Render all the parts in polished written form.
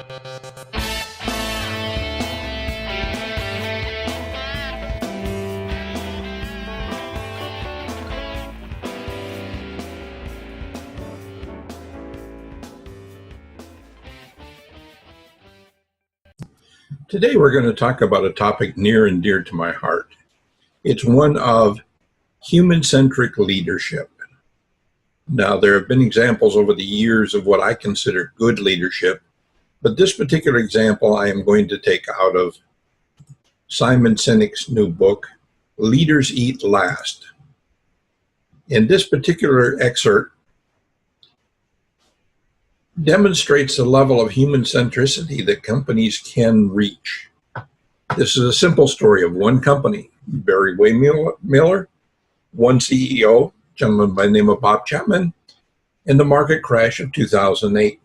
Today we're going to talk about a topic near and dear to my heart. It's one of human centric leadership. Now, there have been examples over the years of what I consider good leadership, but this particular example I am going to take out of Simon Sinek's new book, Leaders Eat Last. In this particular excerpt, demonstrates the level of human centricity that companies can reach. This is a simple story of one company, Barry-Wehmiller, one CEO, a gentleman by the name of Bob Chapman, and the market crash of 2008.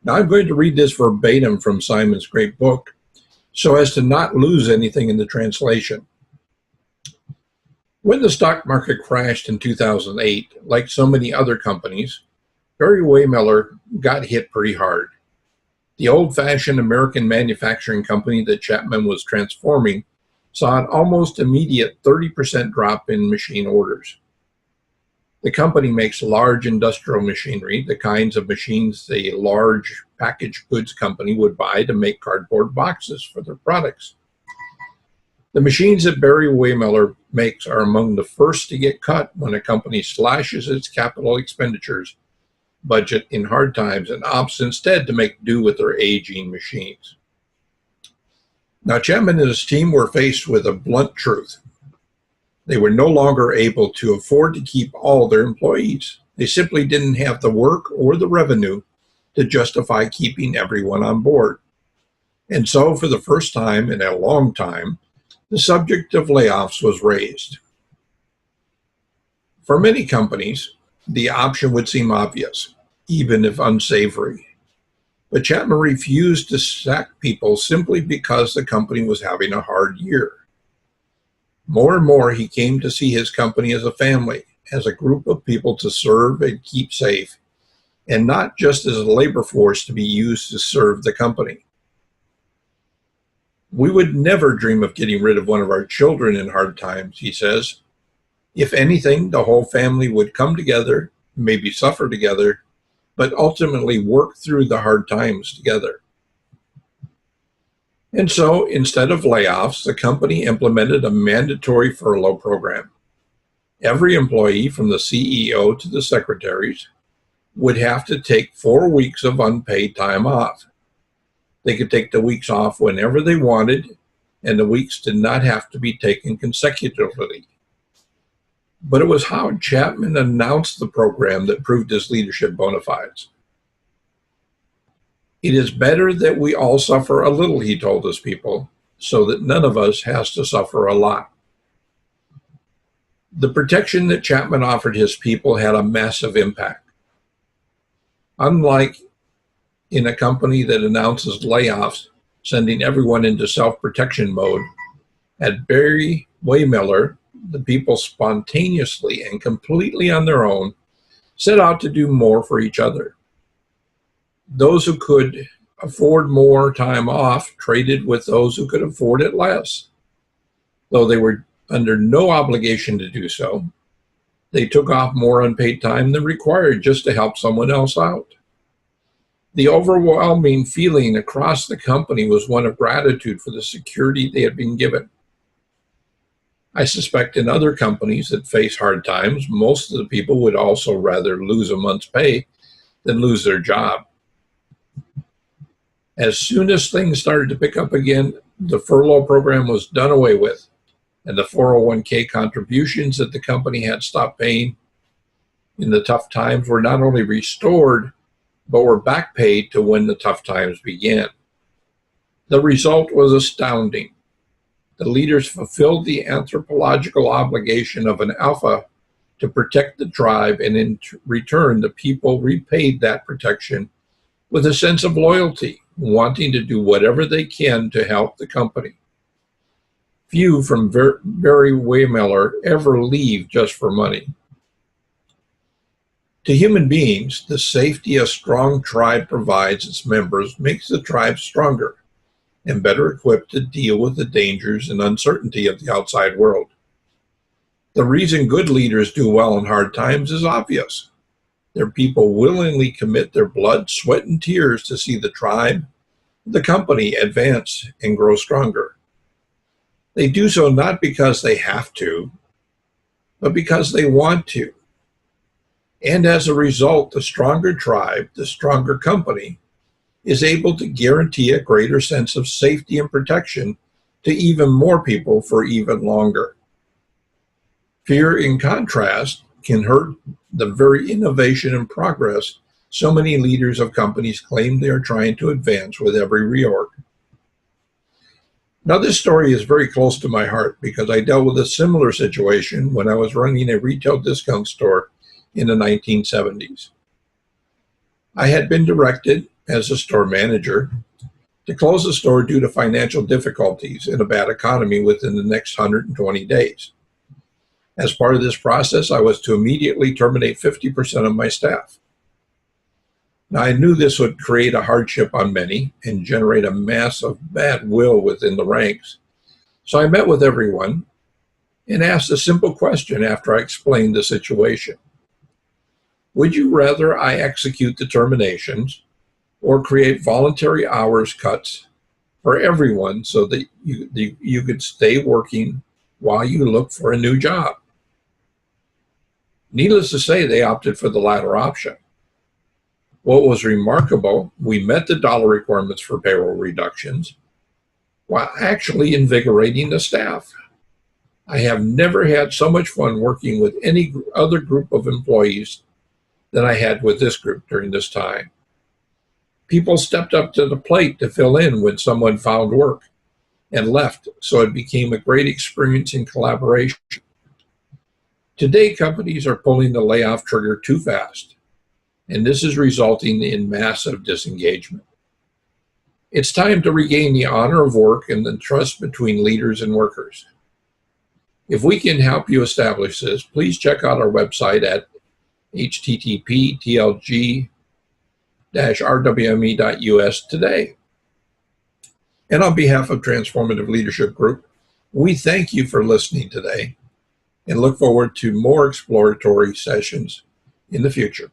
Now I'm going to read this verbatim from Simon's great book so as to not lose anything in the translation. When the stock market crashed in 2008, like so many other companies, Barry-Wehmiller got hit pretty hard. The old-fashioned American manufacturing company that Chapman was transforming saw an almost immediate 30% drop in machine orders. The company makes large industrial machinery, the kinds of machines a large packaged goods company would buy to make cardboard boxes for their products. The machines that Barry-Wehmiller makes are among the first to get cut when a company slashes its capital expenditures budget in hard times and opts instead to make do with their aging machines. Now, Chapman and his team were faced with a blunt truth. They were no longer able to afford to keep all their employees. They simply didn't have the work or the revenue to justify keeping everyone on board. And so, for the first time in a long time, the subject of layoffs was raised. For many companies, the option would seem obvious, even if unsavory. But Chapman refused to sack people simply because the company was having a hard year. More and more, he came to see his company as a family, as a group of people to serve and keep safe, and not just as a labor force to be used to serve the company. We would never dream of getting rid of one of our children in hard times, he says. If anything, the whole family would come together, maybe suffer together, but ultimately work through the hard times together. And so, instead of layoffs, the company implemented a mandatory furlough program. Every employee, from the CEO to the secretaries, would have to take 4 weeks of unpaid time off. They could take the weeks off whenever they wanted, and the weeks did not have to be taken consecutively. But it was how Chapman announced the program that proved his leadership bona fides. It is better that we all suffer a little, he told his people, so that none of us has to suffer a lot. The protection that Chapman offered his people had a massive impact. Unlike in a company that announces layoffs, sending everyone into self-protection mode, at Barry-Wehmiller, the people spontaneously and completely on their own set out to do more for each other. Those who could afford more time off traded with those who could afford it less. Though they were under no obligation to do so, they took off more unpaid time than required just to help someone else out. The overwhelming feeling across the company was one of gratitude for the security they had been given. I suspect in other companies that face hard times, most of the people would also rather lose a month's pay than lose their job. As soon as things started to pick up again, the furlough program was done away with, and the 401k contributions that the company had stopped paying in the tough times were not only restored, but were back paid to when the tough times began. The result was astounding. The leaders fulfilled the anthropological obligation of an alpha to protect the tribe, and in return, the people repaid that protection with a sense of loyalty, wanting to do whatever they can to help the company. Few from Barry-Wehmiller ever leave just for money. To human beings, the safety a strong tribe provides its members makes the tribe stronger and better equipped to deal with the dangers and uncertainty of the outside world. The reason good leaders do well in hard times is obvious. Their people willingly commit their blood, sweat, and tears to see the tribe, the company advance and grow stronger. They do so not because they have to, but because they want to. And as a result, the stronger tribe, the stronger company, is able to guarantee a greater sense of safety and protection to even more people for even longer. Fear, in contrast, can hurt the very innovation and progress so many leaders of companies claim they are trying to advance with every reorg. Now, this story is very close to my heart because I dealt with a similar situation when I was running a retail discount store in the 1970s. I had been directed, as a store manager, to close the store due to financial difficulties and a bad economy within the next 120 days. As part of this process, I was to immediately terminate 50% of my staff. Now, I knew this would create a hardship on many and generate a mass of bad will within the ranks. So I met with everyone and asked a simple question after I explained the situation. Would you rather I execute the terminations or create voluntary hours cuts for everyone so that you could stay working while you look for a new job? Needless to say, they opted for the latter option. What was remarkable, we met the dollar requirements for payroll reductions while actually invigorating the staff. I have never had so much fun working with any other group of employees than I had with this group during this time. People stepped up to the plate to fill in when someone found work and left, so it became a great experience in collaboration. Today, companies are pulling the layoff trigger too fast, and this is resulting in massive disengagement. It's time to regain the honor of work and the trust between leaders and workers. If we can help you establish this, please check out our website at http://rwme.us today. And on behalf of Transformative Leadership Group, we thank you for listening today and look forward to more exploratory sessions in the future.